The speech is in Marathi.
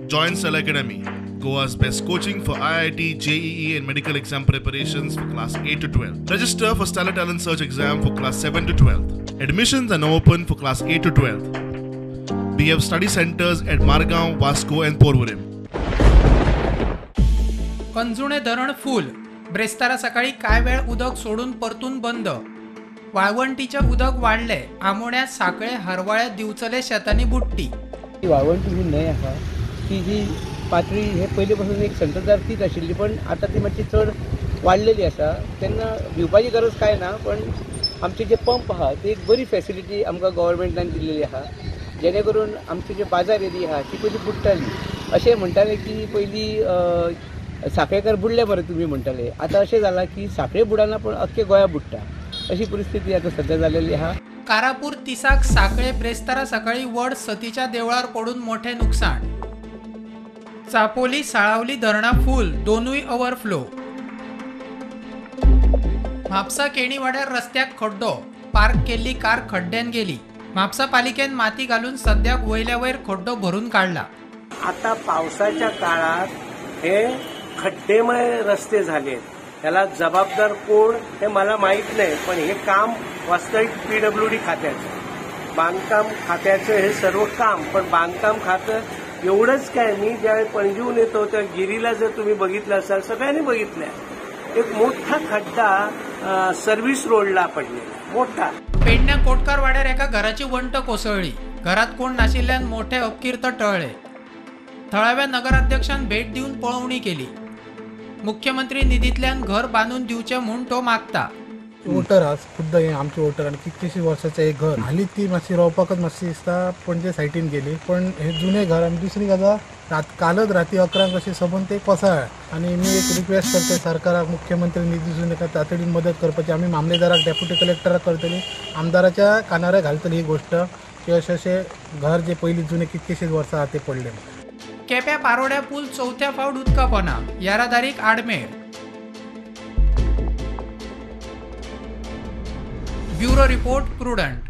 Join Cell Academy, Goa's best coaching for IIT, JEE and medical exam preparations for class 8 to 12. Register for Stellar Talent Search exam for class 7 to 12. Admissions are now open for class 8 to 12. We have study centers at Margaon, Vasco and Porvorim. कंजुणे धरण फुल. ब्रेस्तारा सकाळी काय वेळ उदक सोडून परतून बंद. वाळवंटीचे उदक वाढले. आमोण्यात साखळे हरवाळ्या दिवचले शेतांनी बुट्टी. वाळवंटी ही न्हंय आसा ती जी पातळी हे पयलीं पासून एक संततधार तीच आशिल्ली, पण आता ती मातशी चड वाडलेली आसा. तेन्ना भिवपाची गरज काय ना, पण आमचे जे पंप आहा ती एक बरी फॅसिलिटी आमकां गव्हर्मेंटान दिल्ली आहा, जेणे करून आमची जी बाजार एरिया आहा ती पयलीं बुडटाली. अशें म्हणटाले की पयलीं साखळेकार बुडले मरे तुमी म्हणटाले. आतां अशें जालां की साखळे बुडना पण अख्खे गोंया बुडटा, अशी परिस्थिती आता सध्या जालेली आहा. कारापूर तिसाक साखळे ब्रेस्तारा सकाळी वड सतीच्या देवळार पडून मोठे नुकसाण. चापोली साळावली धरणा फूल, दोनूय ओव्हरफ्लो. म्हापसा केणीवाड्यार रस्त्याक खड्डो. पार्क केल्ली कार खड्ड्यान गेली. म्हापसा पालिकेन माती घालून सद्याक वयल्या वयर खड्डो भरून काढला. आता पावसाच्या काळात हे खड्डेमय रस्ते झाले, त्याला जबाबदार कोण हे मला माहीत नाही, पण हे काम वास्तविक PWD खात्याचं, बांधकाम खात्याचं हे सर्व काम. पण बांधकाम खातं एवढंच काय, मी ज्यावेळी पणजीहून येतो त्या गिरीला जर तुम्ही बघितलं असाल, सगळ्यांनी बघितलंय, एक मोठा खड्डा सर्व्हिस रोडला पडलेला मोठा. पेडण्या कोटकार वाड्यार एका घराची वंट कोसळली. घरात कोण नाशिल्ल्यान मोठे अपकीर्त टळले. थळाव्या नगराध्यक्षान भेट दिवन पळवणी केली. मुख्यमंत्री निधीतल्यान घर बांधून दिवचे म्हूण तो मागता. वोटर आज खुद्द हे आमचे वोटर आणि कितकीशी वर्षाचे एक घर हाली ती मातशी रावपाकच मातशी दिसता पणजे सायटीन गेली. पण हे जुने घर आनी दुसरी गजाल कालच राती 11 अशें सबंद ते कोसळ. आणि मी एक रिक्वेस्ट करते सरकाराक, मुख्यमंत्री निधीसून एका तातडीन मदत करपाची. आम्ही मामलेदाराक, डेप्युटी कलेक्टराक करतली, आमदाराच्या कानार घालतली ही गोष्ट की अशें घर जे पयलीं जुने कितकीशीच वर्सां आहा ते पडले. केप्या पारोड्या पूल चौथ्या फावट उदका पोना. येरादारीक आडमेळ. Bureau report prudent.